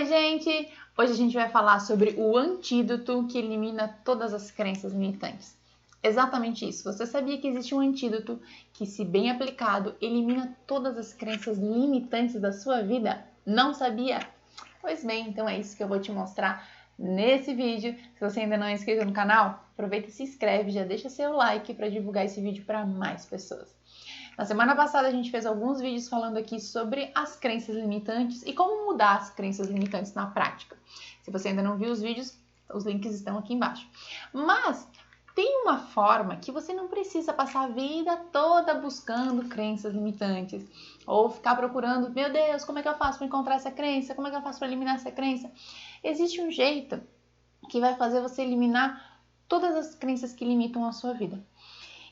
Oi, gente! Hoje a gente vai falar sobre o antídoto que elimina todas as crenças limitantes. Exatamente isso. Você sabia que existe um antídoto que, se bem aplicado, elimina todas as crenças limitantes da sua vida? Não sabia? Pois bem, então é isso que eu vou te mostrar nesse vídeo. Se você ainda não é inscrito no canal, aproveita e se inscreve, já deixa seu like para divulgar esse vídeo para mais pessoas. Na semana passada a gente fez alguns vídeos falando aqui sobre as crenças limitantes e como mudar as crenças limitantes na prática. Se você ainda não viu os vídeos, os links estão aqui embaixo. Mas tem uma forma que você não precisa passar a vida toda buscando crenças limitantes ou ficar procurando, meu Deus, como é que eu faço para encontrar essa crença? Como é que eu faço para eliminar essa crença? Existe um jeito que vai fazer você eliminar todas as crenças que limitam a sua vida.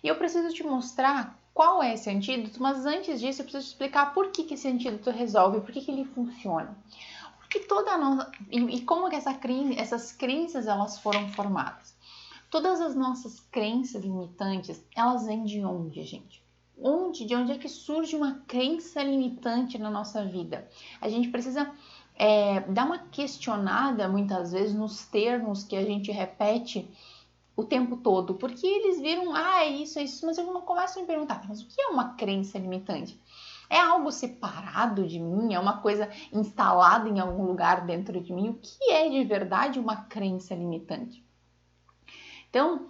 E eu preciso te mostrar qual é esse antídoto, mas antes disso eu preciso te explicar por que esse antídoto resolve, por que ele funciona. Porque toda a nossa... E como que essas crenças elas foram formadas. Todas as nossas crenças limitantes, elas vêm de onde, gente? De onde é que surge uma crença limitante na nossa vida? A gente precisa dar uma questionada, muitas vezes, nos termos que a gente repete o tempo todo, porque eles viram, é isso, mas eu não começo a me perguntar, mas o que é uma crença limitante? É algo separado de mim? É uma coisa instalada em algum lugar dentro de mim? O que é de verdade uma crença limitante? Então,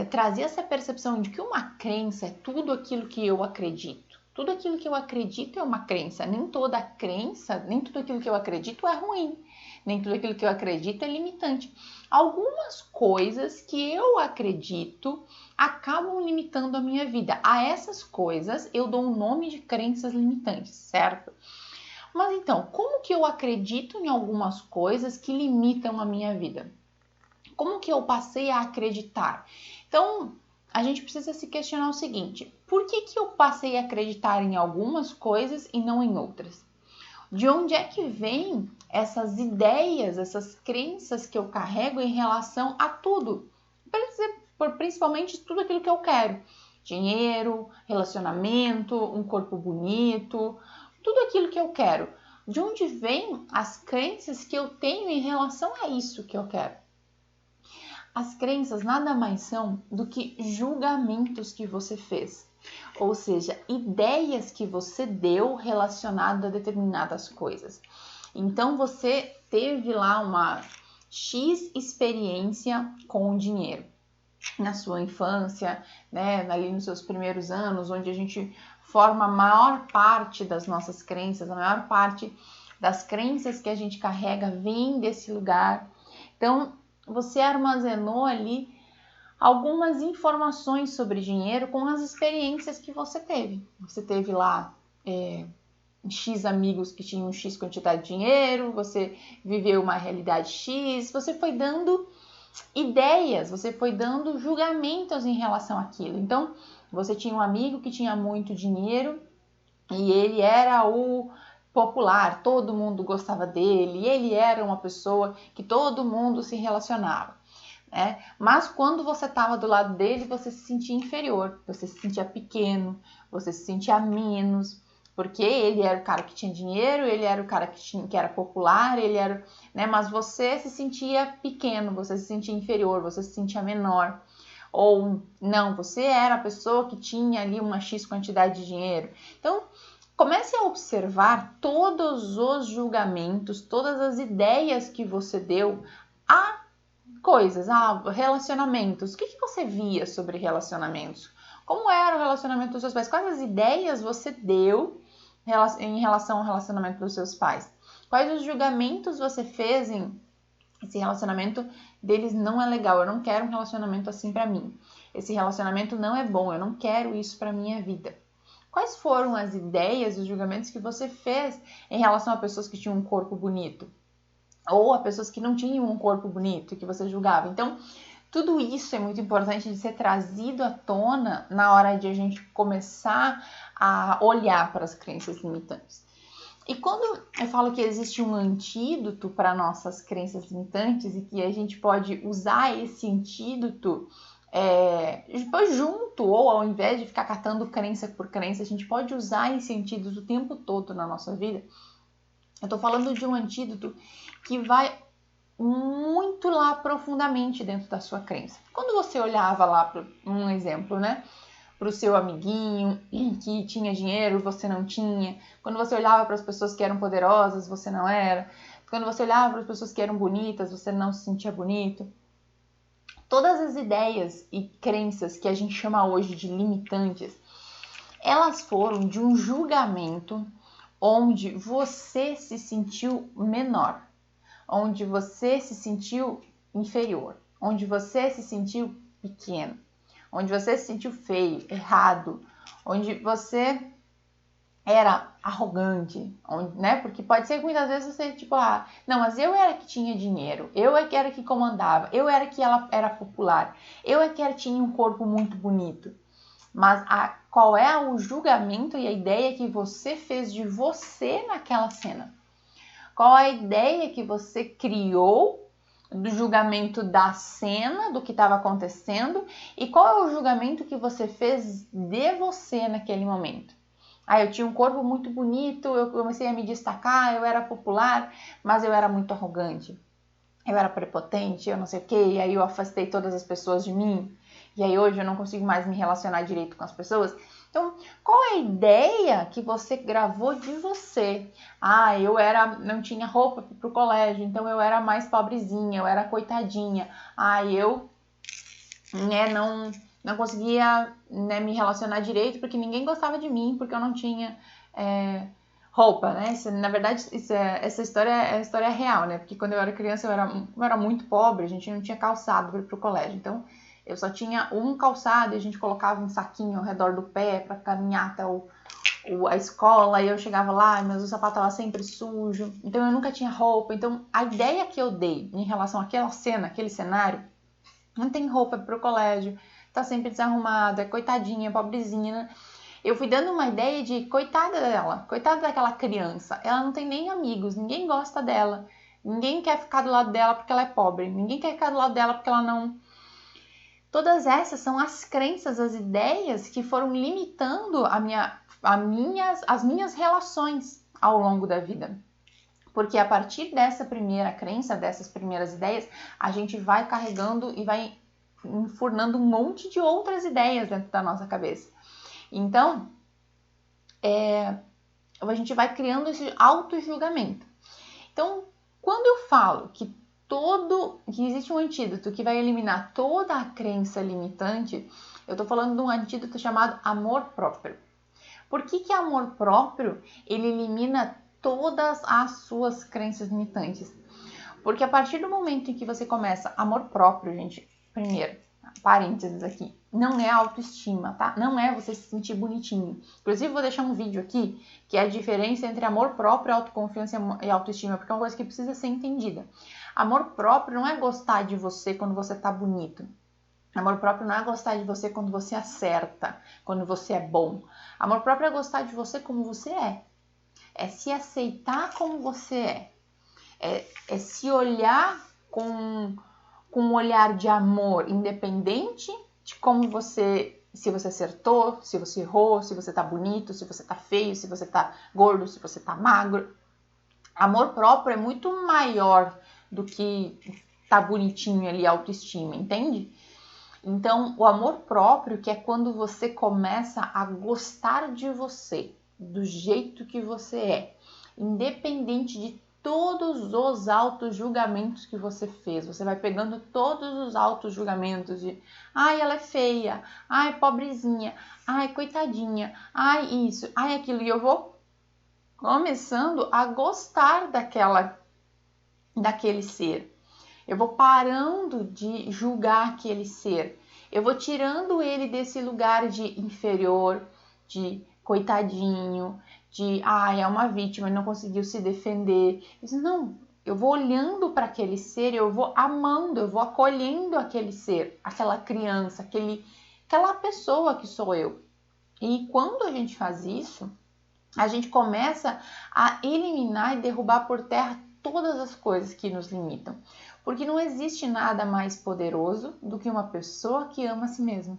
trazer essa percepção de que uma crença é tudo aquilo que eu acredito. Tudo aquilo que eu acredito é uma crença. Nem toda crença, nem tudo aquilo que eu acredito é ruim. Nem tudo aquilo que eu acredito é limitante. Algumas coisas que eu acredito acabam limitando a minha vida. A essas coisas eu dou o nome de crenças limitantes, certo? Mas então, como que eu acredito em algumas coisas que limitam a minha vida? Como que eu passei a acreditar? Então, a gente precisa se questionar o seguinte: por que eu passei a acreditar em algumas coisas e não em outras? De onde é que vem essas ideias, essas crenças que eu carrego em relação a tudo? Principalmente tudo aquilo que eu quero. Dinheiro, relacionamento, um corpo bonito, tudo aquilo que eu quero. De onde vêm as crenças que eu tenho em relação a isso que eu quero? As crenças nada mais são do que julgamentos que você fez, ou seja, ideias que você deu relacionadas a determinadas coisas. Então você teve lá uma X experiência com o dinheiro na sua infância, né, ali nos seus primeiros anos, onde a gente forma a maior parte das nossas crenças, a maior parte das crenças que a gente carrega vem desse lugar. Então, você armazenou ali algumas informações sobre dinheiro com as experiências que você teve. Você teve lá X amigos que tinham X quantidade de dinheiro, você viveu uma realidade X, você foi dando ideias, você foi dando julgamentos em relação àquilo. Então, você tinha um amigo que tinha muito dinheiro e ele era o popular, todo mundo gostava dele, ele era uma pessoa que todo mundo se relacionava, né? Mas quando você estava do lado dele, você se sentia inferior, você se sentia pequeno, você se sentia menos, porque ele era o cara que tinha dinheiro, ele era o cara que era popular, ele era, né? Mas você se sentia pequeno, você se sentia inferior, você se sentia menor. Ou não, você era a pessoa que tinha ali uma X quantidade de dinheiro. Então, comece a observar todos os julgamentos, todas as ideias que você deu a coisas, a relacionamentos. O que você via sobre relacionamentos? Como era o relacionamento dos seus pais? Quais as ideias você deu em relação ao relacionamento dos seus pais? Quais os julgamentos você fez em esse relacionamento deles não é legal, eu não quero um relacionamento assim pra mim. Esse relacionamento não é bom, eu não quero isso pra minha vida. Quais foram as ideias e os julgamentos que você fez em relação a pessoas que tinham um corpo bonito? Ou a pessoas que não tinham um corpo bonito, que você julgava? Então, tudo isso é muito importante de ser trazido à tona na hora de a gente começar a olhar para as crenças limitantes. E quando eu falo que existe um antídoto para nossas crenças limitantes e que a gente pode usar esse antídoto junto, ou ao invés de ficar catando crença por crença, a gente pode usar esse antídoto o tempo todo na nossa vida, Eu tô falando de um antídoto que vai muito lá profundamente dentro da sua crença. Quando você olhava lá para um exemplo, né? Para o seu amiguinho que tinha dinheiro, você não tinha. Quando você olhava para as pessoas que eram poderosas, você não era. Quando você olhava para as pessoas que eram bonitas, você não se sentia bonito. Todas as ideias e crenças que a gente chama hoje de limitantes, elas foram de um julgamento onde você se sentiu menor, onde você se sentiu inferior, onde você se sentiu pequeno, onde você se sentiu feio, errado, onde você era arrogante, né? Porque pode ser que muitas vezes você, tipo, não, mas eu era que tinha dinheiro, eu é que era que comandava, eu era que ela era popular, eu é que tinha um corpo muito bonito. Mas qual é o julgamento e a ideia que você fez de você naquela cena? Qual a ideia que você criou do julgamento da cena, do que estava acontecendo, e qual é o julgamento que você fez de você naquele momento? Eu tinha um corpo muito bonito, eu comecei a me destacar, eu era popular, mas eu era muito arrogante. Eu era prepotente, eu não sei o quê, e aí eu afastei todas as pessoas de mim. E aí hoje eu não consigo mais me relacionar direito com as pessoas. Então, qual é a ideia que você gravou de você? Eu não tinha roupa para o colégio, então eu era mais pobrezinha, eu era coitadinha. Eu não conseguia me relacionar direito porque ninguém gostava de mim, porque eu não tinha roupa, né? Na verdade, essa história é a história real, né? Porque quando eu era criança eu era muito pobre, a gente não tinha calçado para ir pro colégio. Então, eu só tinha um calçado e a gente colocava um saquinho ao redor do pé para caminhar até a escola. E eu chegava lá, mas o sapato estava sempre sujo. Então, eu nunca tinha roupa. Então, a ideia que eu dei em relação àquela cena, aquele cenário, não tem roupa pro colégio, tá sempre desarrumada, coitadinha, pobrezinha, né? Eu fui dando uma ideia de coitada dela, coitada daquela criança. Ela não tem nem amigos, ninguém gosta dela. Ninguém quer ficar do lado dela porque ela é pobre. Ninguém quer ficar do lado dela porque ela não... Todas essas são as crenças, as ideias que foram limitando as minhas relações ao longo da vida. Porque a partir dessa primeira crença, dessas primeiras ideias, a gente vai carregando e vai enfurnando um monte de outras ideias dentro da nossa cabeça. Então, a gente vai criando esse auto-julgamento. Então, quando eu falo que existe um antídoto que vai eliminar toda a crença limitante, eu estou falando de um antídoto chamado amor próprio. Por que amor próprio ele elimina todas as suas crenças limitantes? Porque a partir do momento em que você começa amor próprio, gente, primeiro, parênteses aqui, não é autoestima, tá? Não é você se sentir bonitinho. Inclusive, vou deixar um vídeo aqui que é a diferença entre amor próprio, autoconfiança e autoestima, porque é uma coisa que precisa ser entendida. Amor próprio não é gostar de você quando você tá bonito. Amor próprio não é gostar de você quando você acerta, quando você é bom. Amor próprio é gostar de você como você é. É se aceitar como você é. É se olhar com um olhar de amor, independente de como se você acertou, se você errou, se você tá bonito, se você tá feio, se você tá gordo, se você tá magro. Amor próprio é muito maior do que tá bonitinho ali, autoestima, entende? Então, o amor próprio, que é quando você começa a gostar de você, do jeito que você é, independente de todos os auto-julgamentos que você fez. Você vai pegando todos os auto-julgamentos de ela é feia, pobrezinha, coitadinha, isso, aquilo. E eu vou começando a gostar daquele ser. Eu vou parando de julgar aquele ser. Eu vou tirando ele desse lugar de inferior, de coitadinho, de é uma vítima, ele não conseguiu se defender. Não, eu vou olhando para aquele ser, eu vou amando, eu vou acolhendo aquele ser, aquela criança, aquela pessoa que sou eu. E quando a gente faz isso, a gente começa a eliminar e derrubar por terra todas as coisas que nos limitam. Porque não existe nada mais poderoso do que uma pessoa que ama a si mesma.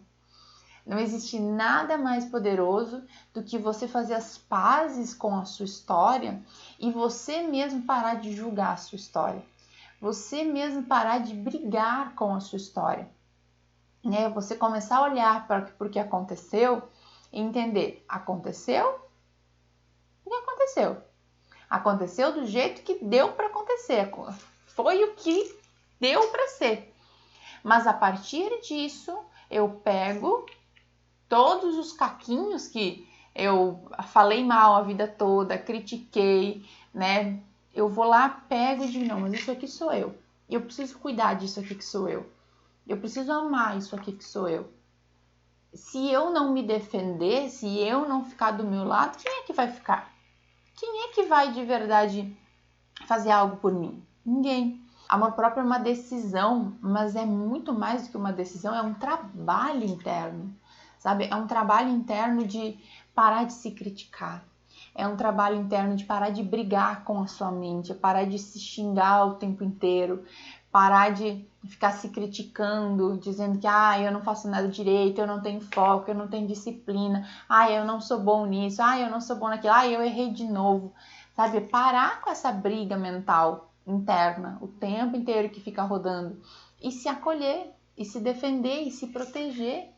Não existe nada mais poderoso do que você fazer as pazes com a sua história e você mesmo parar de julgar a sua história. Você mesmo parar de brigar com a sua história. Né? Você começar a olhar para o que aconteceu e entender, aconteceu? O que aconteceu? Aconteceu do jeito que deu para acontecer. Foi o que deu para ser. Mas a partir disso, eu pego todos os caquinhos que eu falei mal a vida toda, critiquei, né? Eu vou lá, pego e digo, não, mas isso aqui sou eu. Eu preciso cuidar disso aqui que sou eu. Eu preciso amar isso aqui que sou eu. Se eu não me defender, se eu não ficar do meu lado, quem é que vai ficar? Quem é que vai de verdade fazer algo por mim? Ninguém. Amor próprio é uma decisão, mas é muito mais do que uma decisão, é um trabalho interno, sabe? É um trabalho interno de parar de se criticar. É um trabalho interno de parar de brigar com a sua mente, parar de se xingar o tempo inteiro, parar de ficar se criticando, dizendo que eu não faço nada direito, eu não tenho foco, eu não tenho disciplina, eu não sou bom nisso, eu não sou bom naquilo, eu errei de novo, sabe? Parar com essa briga mental interna, o tempo inteiro que fica rodando, e se acolher, e se defender, e se proteger,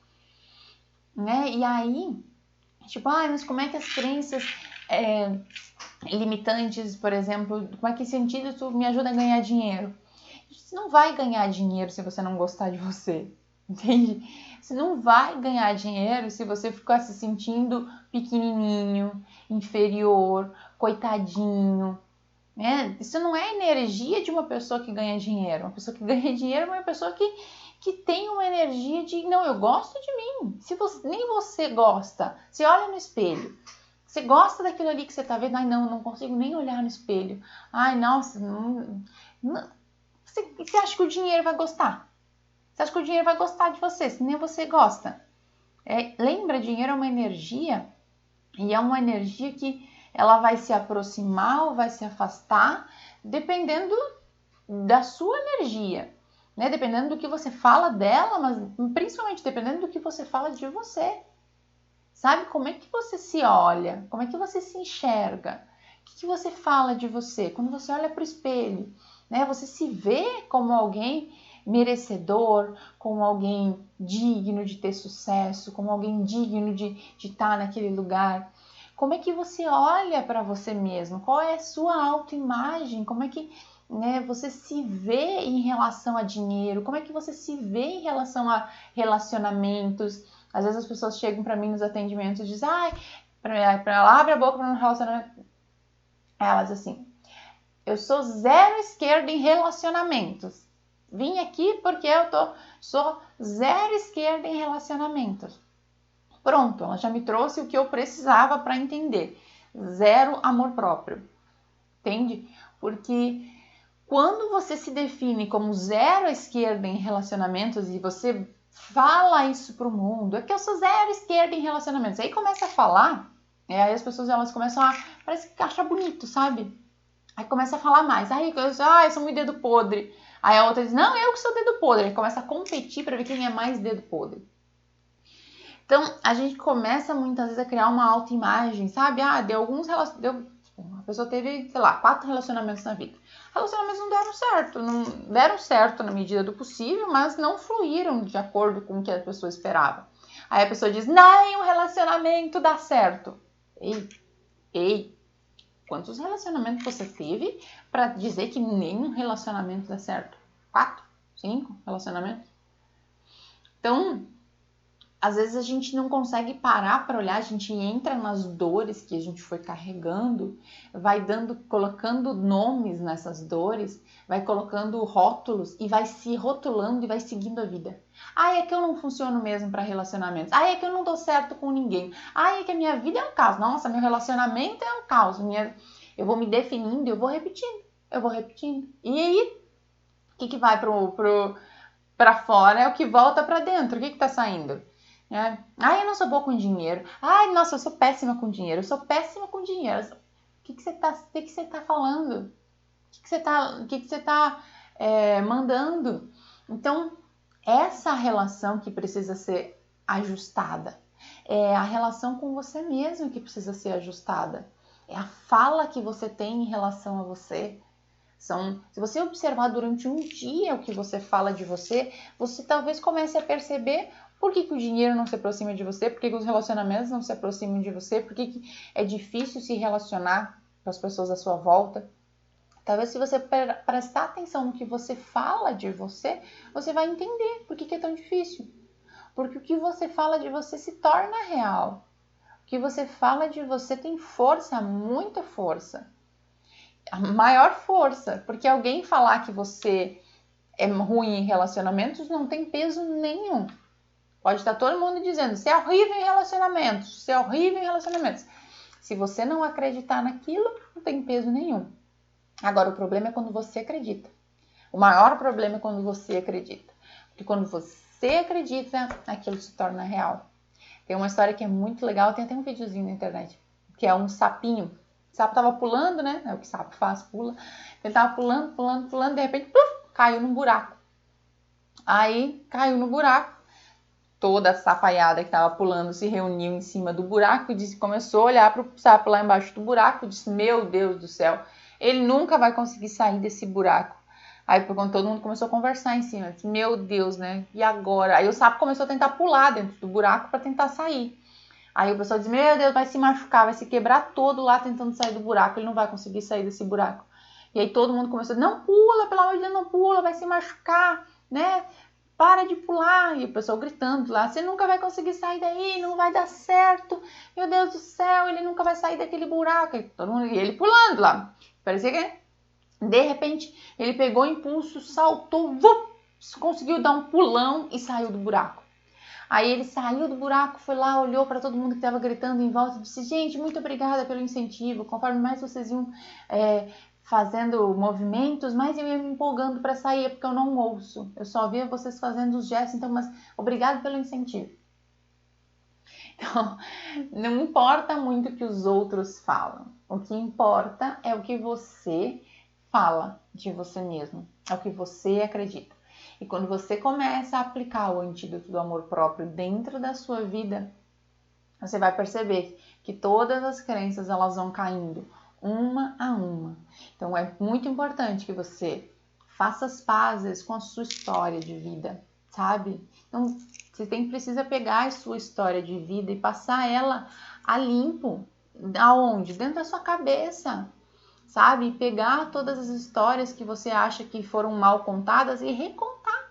né? E aí, tipo, mas como é que as crenças limitantes, por exemplo, como é que sentido tu me ajuda a ganhar dinheiro? Você não vai ganhar dinheiro se você não gostar de você, entende? Você não vai ganhar dinheiro se você ficar se sentindo pequenininho, inferior, coitadinho, né? Isso não é energia de uma pessoa que ganha dinheiro. Uma pessoa que ganha dinheiro é uma pessoa que tem uma energia de, não, eu gosto de mim. Se você, nem você gosta, você olha no espelho, você gosta daquilo ali que você tá vendo, não consigo nem olhar no espelho. Nossa, não. Você acha que o dinheiro vai gostar? Você acha que o dinheiro vai gostar de você, se nem você gosta? Lembra, dinheiro é uma energia, e é uma energia que ela vai se aproximar ou vai se afastar, dependendo da sua energia, né? Dependendo do que você fala dela, mas principalmente dependendo do que você fala de você. Sabe como é que você se olha? Como é que você se enxerga? O que você fala de você? Quando você olha para o espelho, né? Você se vê como alguém merecedor, como alguém digno de ter sucesso, como alguém digno de estar naquele lugar. Como é que você olha para você mesmo? Qual é a sua autoimagem? Como é que, né, você se vê em relação a dinheiro? Como é que você se vê em relação a relacionamentos? Às vezes as pessoas chegam para mim nos atendimentos e dizem, ela abre a boca para um relacionamento. Elas assim, eu sou zero esquerda em relacionamentos. Vim aqui porque sou zero esquerda em relacionamentos. Pronto, ela já me trouxe o que eu precisava para entender. Zero amor próprio. Entende? Porque quando você se define como zero esquerda em relacionamentos e você fala isso pro mundo, é que eu sou zero esquerda em relacionamentos. Aí começa a falar, aí as pessoas elas começam parece que acha bonito, sabe? Aí começa a falar mais. Eu sou muito dedo podre. Aí a outra diz, não, eu que sou dedo podre. Aí começa a competir para ver quem é mais dedo podre. Então, a gente começa muitas vezes a criar uma autoimagem, sabe? A pessoa teve, 4 relacionamentos na vida. Relacionamentos não deram certo na medida do possível, mas não fluíram de acordo com o que a pessoa esperava. Aí a pessoa diz, nenhum relacionamento dá certo. Ei, quantos relacionamentos você teve para dizer que nenhum relacionamento dá certo? 4, 5 relacionamentos? Então, às vezes a gente não consegue parar para olhar, a gente entra nas dores que a gente foi carregando, vai colocando nomes nessas dores, vai colocando rótulos e vai se rotulando e vai seguindo a vida. É que eu não funciono mesmo para relacionamentos. É que eu não dou certo com ninguém. É que a minha vida é um caos. Nossa, meu relacionamento é um caos. Eu vou me definindo, eu vou repetindo. E aí, o que vai para fora é o que volta para dentro. O que tá saindo? Eu não sou boa com dinheiro. Nossa, eu sou péssima com dinheiro. O que você tá falando? O que você tá mandando? Então, essa relação que precisa ser ajustada. É a relação com você mesmo que precisa ser ajustada. É a fala que você tem em relação a você. Se você observar durante um dia o que você fala de você, você talvez comece a perceber por que o dinheiro não se aproxima de você, por que os relacionamentos não se aproximam de você, por que é difícil se relacionar com as pessoas à sua volta. Talvez se você prestar atenção no que você fala de você, você vai entender por que é tão difícil. Porque o que você fala de você se torna real. O que você fala de você tem força, muita força. A maior força, porque alguém falar que você é ruim em relacionamentos não tem peso nenhum. Pode estar todo mundo dizendo, você é horrível em relacionamentos, você é horrível em relacionamentos. Se você não acreditar naquilo, não tem peso nenhum. Agora, o problema é quando você acredita. O maior problema é quando você acredita. Porque quando você acredita, aquilo se torna real. Tem uma história que é muito legal, tem até um videozinho na internet, que é um sapinho. O sapo tava pulando, né? É o que sapo faz, pula. Ele tava pulando, de repente, pluf, caiu num buraco. Aí, caiu no buraco. Toda a sapaiada que tava pulando se reuniu em cima do buraco e começou a olhar pro sapo lá embaixo do buraco e disse, meu Deus do céu, ele nunca vai conseguir sair desse buraco. Aí, quando todo mundo começou a conversar em cima, disse, meu Deus, né? E agora? Aí o sapo começou a tentar pular dentro do buraco para tentar sair. Aí o pessoal diz, meu Deus, vai se machucar, vai se quebrar todo lá tentando sair do buraco, ele não vai conseguir sair desse buraco. E aí todo mundo começou a dizer, não pula, pelo amor de Deus, não pula, vai se machucar, né? Para de pular. E o pessoal gritando lá, você nunca vai conseguir sair daí, não vai dar certo. Meu Deus do céu, ele nunca vai sair daquele buraco. E ele pulando lá. Parecia que, de repente, ele pegou impulso, saltou, conseguiu dar um pulão e saiu do buraco. Aí ele saiu do buraco, foi lá, olhou para todo mundo que estava gritando em volta e disse, gente, muito obrigada pelo incentivo. Conforme mais vocês iam fazendo movimentos, mais eu ia me empolgando para sair, porque eu não ouço. Eu só via vocês fazendo os gestos, então, mas obrigado pelo incentivo. Então, não importa muito o que os outros falam. O que importa é o que você fala de você mesmo, é o que você acredita. E quando você começa a aplicar o antídoto do amor próprio dentro da sua vida, você vai perceber que todas as crenças elas vão caindo uma a uma. Então é muito importante que você faça as pazes com a sua história de vida, sabe? Então você precisa pegar a sua história de vida e passar ela a limpo. Aonde? Dentro da sua cabeça. Sabe? Pegar todas as histórias que você acha que foram mal contadas e recontar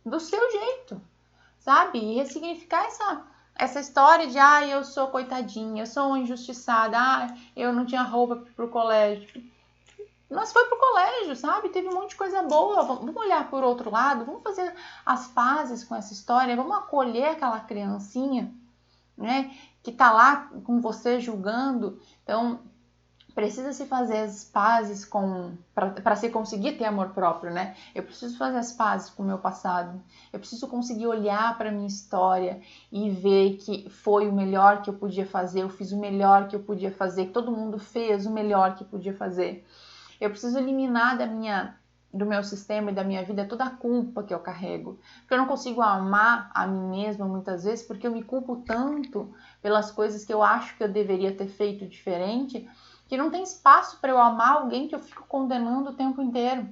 do seu jeito, sabe? E ressignificar essa história de eu sou coitadinha, eu sou uma injustiçada, eu não tinha roupa pro colégio. Mas foi pro colégio, sabe? Teve um monte de coisa boa. Vamos olhar por outro lado, vamos fazer as pazes com essa história, vamos acolher aquela criancinha, né? Que tá lá com você julgando. Então, precisa se fazer as pazes para se conseguir ter amor próprio, né? Eu preciso fazer as pazes com o meu passado. Eu preciso conseguir olhar para minha história e ver que foi o melhor que eu podia fazer. Eu fiz o melhor que eu podia fazer. Que todo mundo fez o melhor que podia fazer. Eu preciso eliminar do meu sistema e da minha vida toda a culpa que eu carrego. Porque eu não consigo amar a mim mesma muitas vezes porque eu me culpo tanto pelas coisas que eu acho que eu deveria ter feito diferente, que não tem espaço para eu amar alguém que eu fico condenando o tempo inteiro.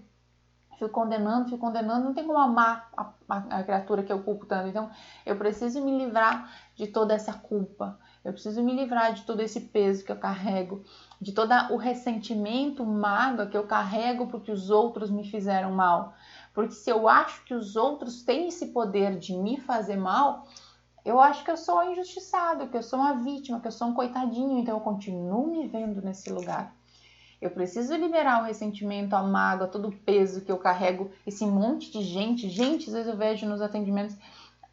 Fico condenando, não tem como amar a criatura que eu culpo tanto. Então, eu preciso me livrar de toda essa culpa. Eu preciso me livrar de todo esse peso que eu carrego, de todo o ressentimento, mágoa que eu carrego porque os outros me fizeram mal. Porque se eu acho que os outros têm esse poder de me fazer mal, eu acho que eu sou injustiçado, que eu sou uma vítima, que eu sou um coitadinho, então eu continuo me vendo nesse lugar. Eu preciso liberar o ressentimento, a mágoa, todo o peso que eu carrego, esse monte de gente. Gente, às vezes eu vejo nos atendimentos,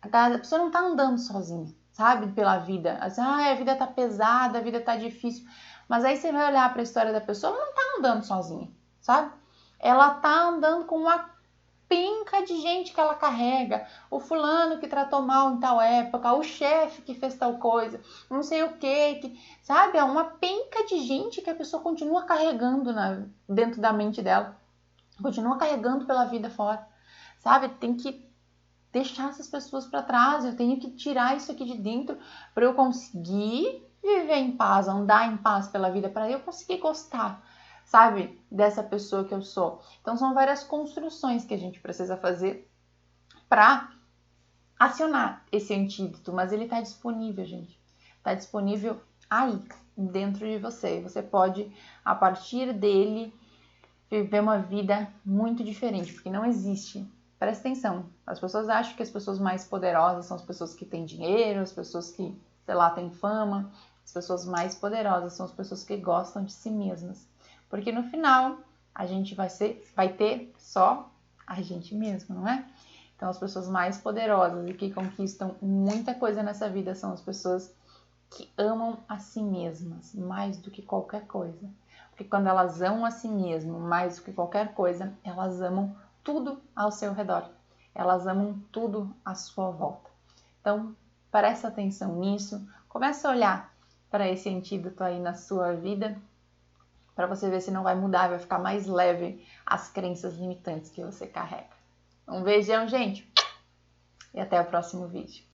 a pessoa não tá andando sozinha, sabe, pela vida. A vida tá pesada, a vida tá difícil. Mas aí você vai olhar para a história da pessoa, ela não tá andando sozinha, sabe? Ela tá andando com uma penca de gente que ela carrega, o fulano que tratou mal em tal época, o chefe que fez tal coisa, não sei o que, sabe? É uma penca de gente que a pessoa continua carregando dentro da mente dela, continua carregando pela vida fora, sabe? Tem que deixar essas pessoas para trás, eu tenho que tirar isso aqui de dentro para eu conseguir viver em paz, andar em paz pela vida, para eu conseguir gostar, sabe, dessa pessoa que eu sou. Então são várias construções que a gente precisa fazer para acionar esse antídoto, mas ele está disponível, gente. Está disponível aí, dentro de você. Você pode, a partir dele, viver uma vida muito diferente, porque não existe. Presta atenção, as pessoas acham que as pessoas mais poderosas são as pessoas que têm dinheiro, as pessoas que, sei lá, têm fama. As pessoas mais poderosas são as pessoas que gostam de si mesmas. Porque no final, a gente vai ter só a gente mesmo, não é? Então, as pessoas mais poderosas e que conquistam muita coisa nessa vida são as pessoas que amam a si mesmas mais do que qualquer coisa. Porque quando elas amam a si mesmas mais do que qualquer coisa, elas amam tudo ao seu redor. Elas amam tudo à sua volta. Então, presta atenção nisso. Começa a olhar para esse antídoto aí na sua vida, para você ver se não vai mudar, vai ficar mais leve as crenças limitantes que você carrega. Um beijão, gente! E até o próximo vídeo.